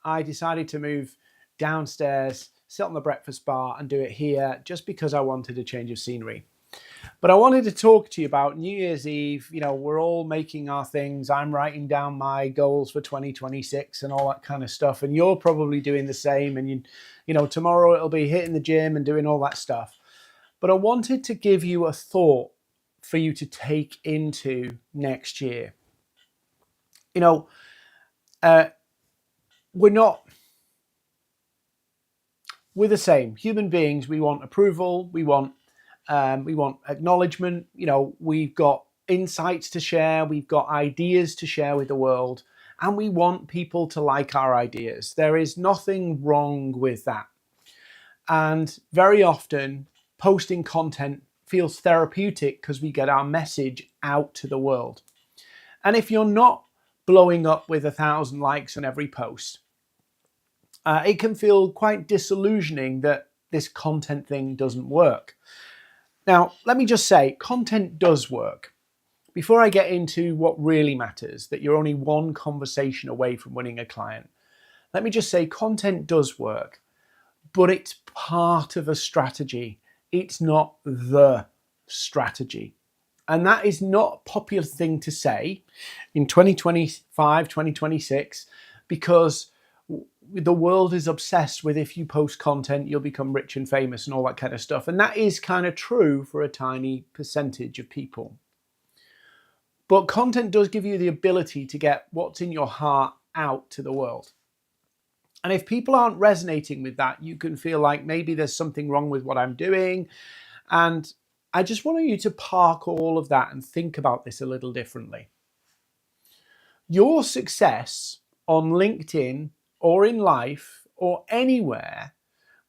I decided to move downstairs, sit on the breakfast bar and do it here just because I wanted a change of scenery. But I wanted to talk to you about New Year's Eve. You know, we're all making our things. I'm writing down my goals for 2026 and all that kind of stuff. And you're probably doing the same. And you know, tomorrow it'll be hitting the gym and doing all that stuff. But I wanted to give you a thought for you to take into next year. You know, we're the same. Human beings, we want approval, we want acknowledgement. You know, we've got insights to share, we've got ideas to share with the world, and we want people to like our ideas. There is nothing wrong with that. And very often, posting content feels therapeutic because we get our message out to the world. And if you're not blowing up with 1,000 likes on every post, it can feel quite disillusioning that this content thing doesn't work. Now, let me just say, content does work. Before I get into what really matters, that you're only one conversation away from winning a client, let me just say content does work, but it's part of a strategy. It's not the strategy. And that is not a popular thing to say in 2025, 2026, because the world is obsessed with if you post content, you'll become rich and famous and all that kind of stuff. And that is kind of true for a tiny percentage of people. But content does give you the ability to get what's in your heart out to the world. And if people aren't resonating with that, you can feel like maybe there's something wrong with what I'm doing. And I just want you to park all of that and think about this a little differently. Your success on LinkedIn or in life or anywhere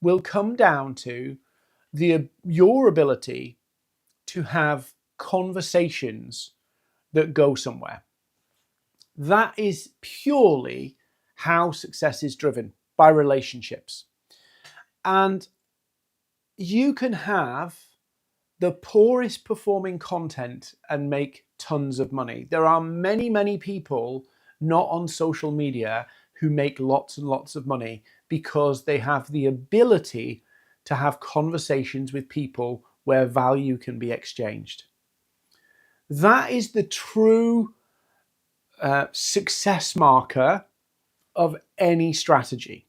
will come down to your ability to have conversations that go somewhere. That is purely how success is driven, by relationships. And you can have the poorest performing content and make tons of money. There are many, many people not on social media who make lots and lots of money because they have the ability to have conversations with people where value can be exchanged. That is the true success marker of any strategy.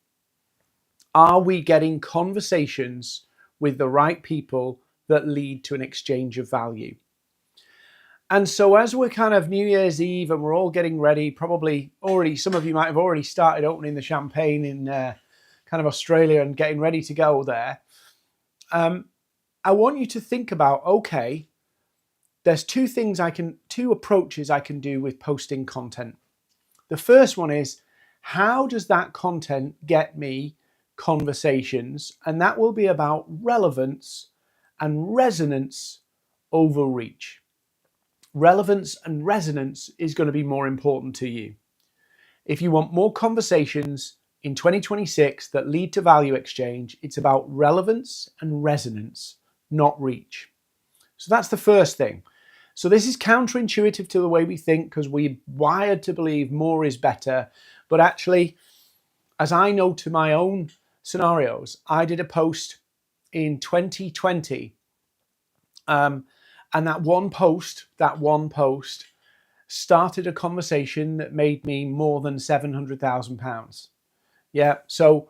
Are we getting conversations with the right people that lead to an exchange of value? And so as we're kind of New Year's Eve and we're all getting ready, probably already, some of you might have already started opening the champagne in kind of Australia and getting ready to go there. I want you to think about, okay, there's two approaches I can do with posting content. The first one is, how does that content get me conversations? And that will be about relevance and resonance over reach. Relevance and resonance is going to be more important to you. If you want more conversations in 2026 that lead to value exchange, it's about relevance and resonance, not reach. So that's the first thing. So this is counterintuitive to the way we think because we're wired to believe more is better. But actually, as I know to my own scenarios, I did a post in 2020 and that one post started a conversation that made me more than £700,000. Yeah, so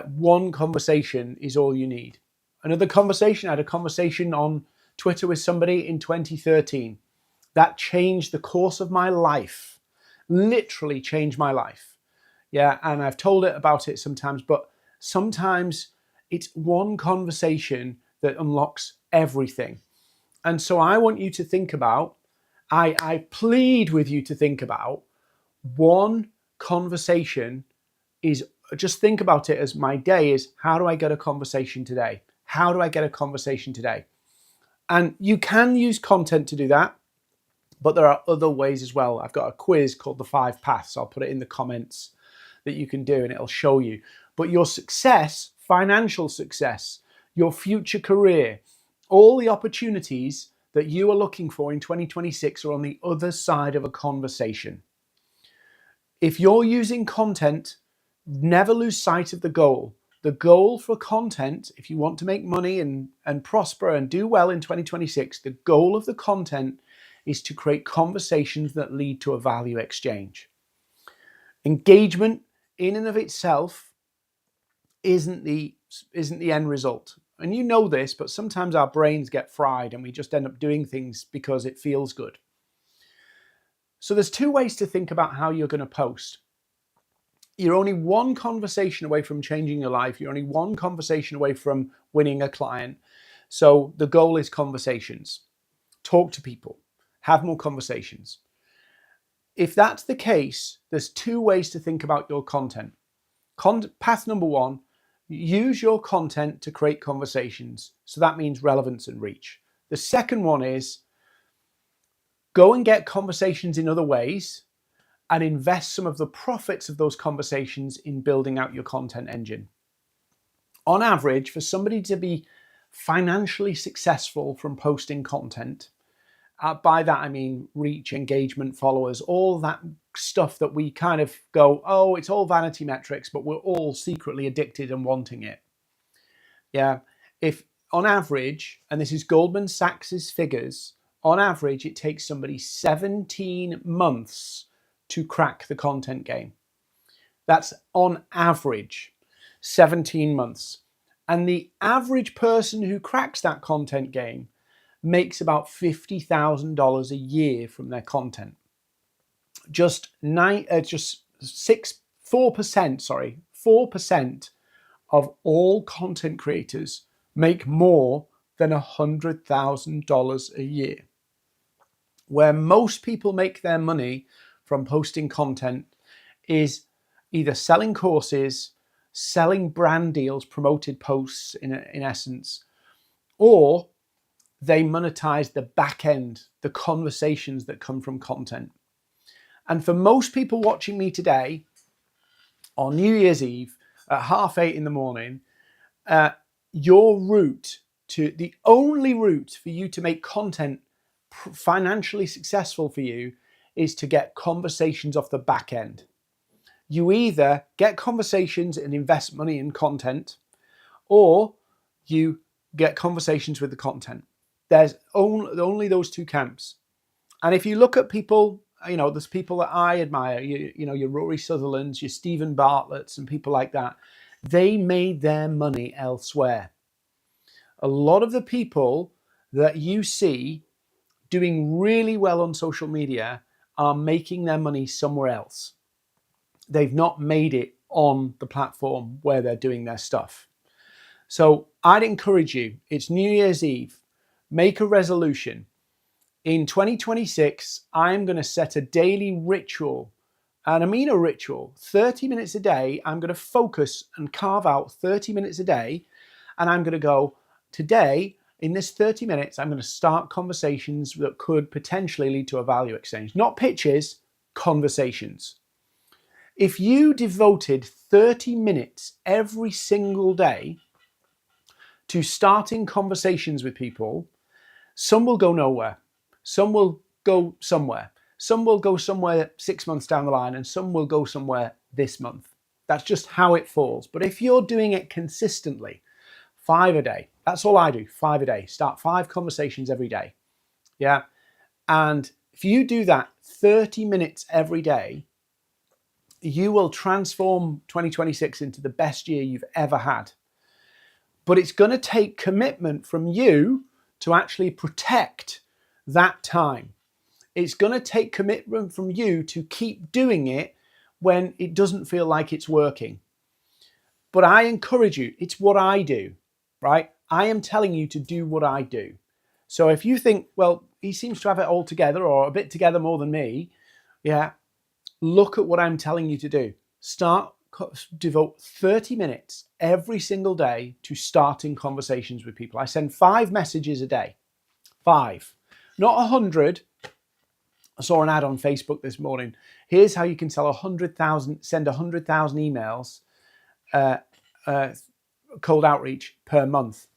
one conversation is all you need. Another conversation, I had a conversation on Twitter with somebody in 2013. That changed the course of my life, literally changed my life. Yeah, and I've told it about it sometimes, but sometimes it's one conversation that unlocks everything. And so I want you to think about, I plead with you to think about one conversation is, just think about it as my day is, how do I get a conversation today? How do I get a conversation today? And you can use content to do that, but there are other ways as well. I've got a quiz called the 5 Paths. I'll put it in the comments that you can do and it'll show you. But your success, financial success, your future career, all the opportunities that you are looking for in 2026 are on the other side of a conversation. If you're using content Never lose sight of the goal. The goal for content, if you want to make money and prosper and do well in 2026, the goal of the content is to create conversations that lead to a value exchange. Engagement in and of itself isn't the end result. And you know this, but sometimes our brains get fried and we just end up doing things because it feels good. So there's two ways to think about how you're going to post. You're only one conversation away from changing your life. You're only one conversation away from winning a client. So the goal is conversations. Talk to people. Have more conversations. If that's the case, there's two ways to think about your content. Path number one, use your content to create conversations. So that means relevance and reach. The second one is go and get conversations in other ways and invest some of the profits of those conversations in building out your content engine. On average, for somebody to be financially successful from posting content, by that I mean reach, engagement, followers, all that stuff that we kind of go, oh, it's all vanity metrics, but we're all secretly addicted and wanting it. Yeah, if on average, and this is Goldman Sachs's figures, on average, it takes somebody 17 months to crack the content game. That's on average 17 months. And the average person who cracks that content game makes about $50,000 a year from their content. 4% of all content creators make more than $100,000 a year. Where most people make their money from posting content is either selling courses, selling brand deals, promoted posts in essence, or they monetize the back end, the conversations that come from content. And for most people watching me today on New Year's Eve at 8:30 in the morning, the only route for you to make content financially successful for you is to get conversations off the back end. You either get conversations and invest money in content, or you get conversations with the content. There's only those two camps. And if you look at people, there's people that I admire, your Rory Sutherlands, your Stephen Bartlett's and people like that. They made their money elsewhere. A lot of the people that you see doing really well on social media are making their money somewhere else. They've not made it on the platform where they're doing their stuff. So I'd encourage you, it's New Year's Eve, make a resolution. In 2026, I'm going to set a daily ritual, and I mean a ritual, 30 minutes a day. I'm going to focus and carve out 30 minutes a day, and I'm going to go, today, in this 30 minutes, I'm going to start conversations that could potentially lead to a value exchange. Not pitches, conversations. If you devoted 30 minutes every single day to starting conversations with people, some will go nowhere. Some will go somewhere. Some will go somewhere 6 months down the line, and some will go somewhere this month. That's just how it falls. But if you're doing it consistently, 5 a day, that's all I do, 5 a day. Start 5 conversations every day. Yeah. And if you do that 30 minutes every day, you will transform 2026 into the best year you've ever had. But it's going to take commitment from you to actually protect that time. It's going to take commitment from you to keep doing it when it doesn't feel like it's working. But I encourage you, it's what I do, right? I am telling you to do what I do. So if you think, well, he seems to have it all together or a bit together more than me, yeah, look at what I'm telling you to do. Devote 30 minutes every single day to starting conversations with people. I send 5 messages a day. 5, not 100. I saw an ad on Facebook this morning. Here's how you can send 100,000 emails, cold outreach per month.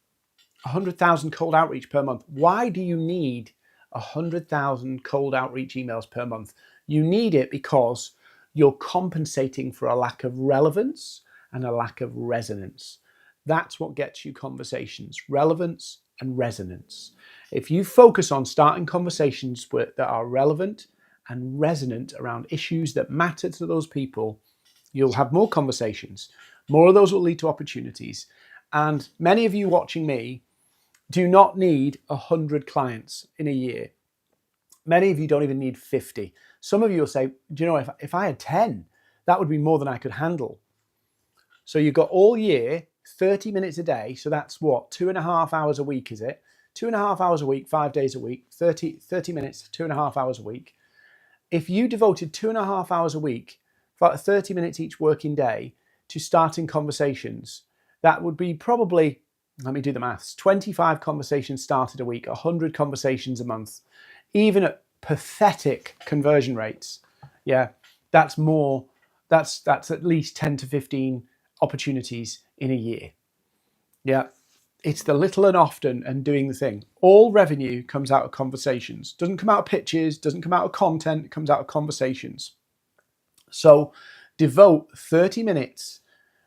100,000 cold outreach per month. Why do you need 100,000 cold outreach emails per month? You need it because you're compensating for a lack of relevance and a lack of resonance. That's what gets you conversations, relevance and resonance. If you focus on starting conversations that are relevant and resonant around issues that matter to those people, you'll have more conversations. More of those will lead to opportunities. And many of you watching me do not need 100 clients in a year. Many of you don't even need 50. Some of you will say, do you know, if I had 10, that would be more than I could handle. So you've got all year, 30 minutes a day. So that's what, 2.5 hours a week, is it? 2.5 hours a week, 5 days a week, 30 minutes, 2.5 hours a week. If you devoted 2.5 hours a week, for 30 minutes each working day to starting conversations, that would be probably, let me do the maths, 25 conversations started a week, 100 conversations a month, even at pathetic conversion rates. Yeah, that's more, that's at least 10 to 15 opportunities in a year. Yeah, it's the little and often and doing the thing. All revenue comes out of conversations. Doesn't come out of pitches, doesn't come out of content, it comes out of conversations. So devote 30 minutes,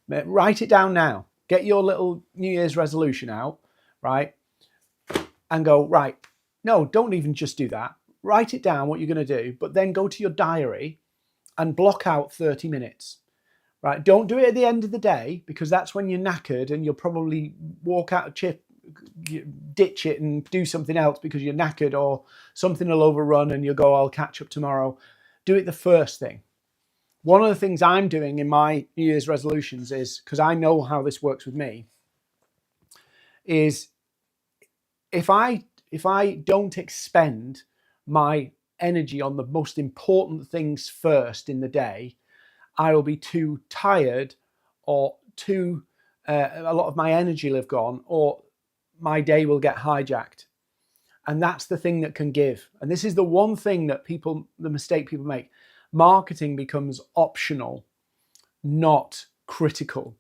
write it down now. Get your little New Year's resolution out, right? And go, right, no, don't even just do that. Write it down what you're going to do, but then go to your diary and block out 30 minutes. Right, don't do it at the end of the day, because that's when you're knackered and you'll probably walk out, ditch it and do something else because you're knackered, or something will overrun and you'll go, I'll catch up tomorrow. Do it the first thing. One of the things I'm doing in my New Year's resolutions is, because I know how this works with me, is if I don't expend my energy on the most important things first in the day, I will be too tired, or a lot of my energy will have gone, or my day will get hijacked. And that's the thing that can give. And this is the one thing that the mistake people make. Marketing becomes optional, not critical.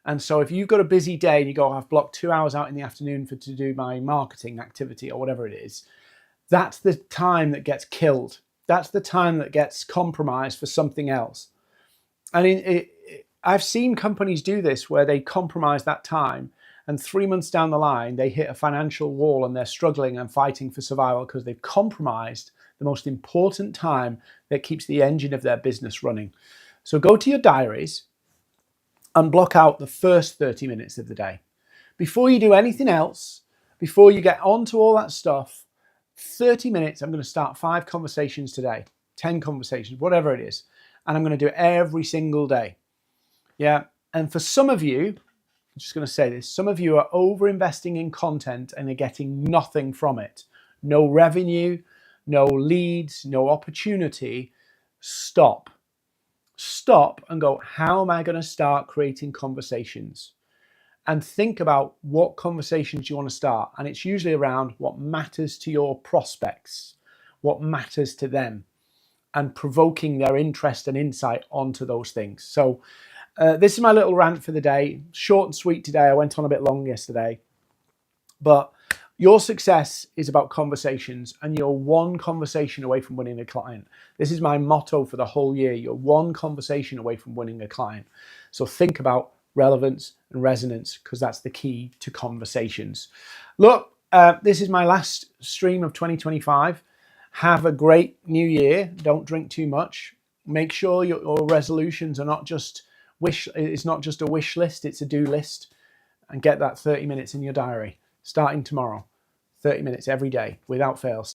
And so if you've got a busy day and you go, I've blocked 2 hours out in the afternoon to do my marketing activity or whatever it is, that's the time that gets killed. That's the time that gets compromised for something else. And I've seen companies do this where they compromise that time, and 3 months down the line, they hit a financial wall and they're struggling and fighting for survival because they've compromised the most important time that keeps the engine of their business running. So go to your diaries and block out the first 30 minutes of the day. Before you do anything else, before you get onto all that stuff, 30 minutes, I'm going to start 5 conversations today, 10 conversations, whatever it is. And I'm going to do it every single day. Yeah. And for some of you, I'm just going to say this, some of you are over investing in content and are getting nothing from it. No revenue, no leads, no opportunity. Stop. Stop and go, how am I going to start creating conversations? And think about what conversations you want to start. And it's usually around what matters to your prospects, what matters to them, and provoking their interest and insight onto those things. So this is my little rant for the day. Short and sweet today. I went on a bit long yesterday. But your success is about conversations, and you're one conversation away from winning a client. This is my motto for the whole year. You're one conversation away from winning a client. So think about relevance and resonance, because that's the key to conversations. Look, this is my last stream of 2025. Have a great new year. Don't drink too much. Make sure your resolutions are not just it's not just a wish list, it's a do list. And get that 30 minutes in your diary starting tomorrow. 30 minutes every day without fail.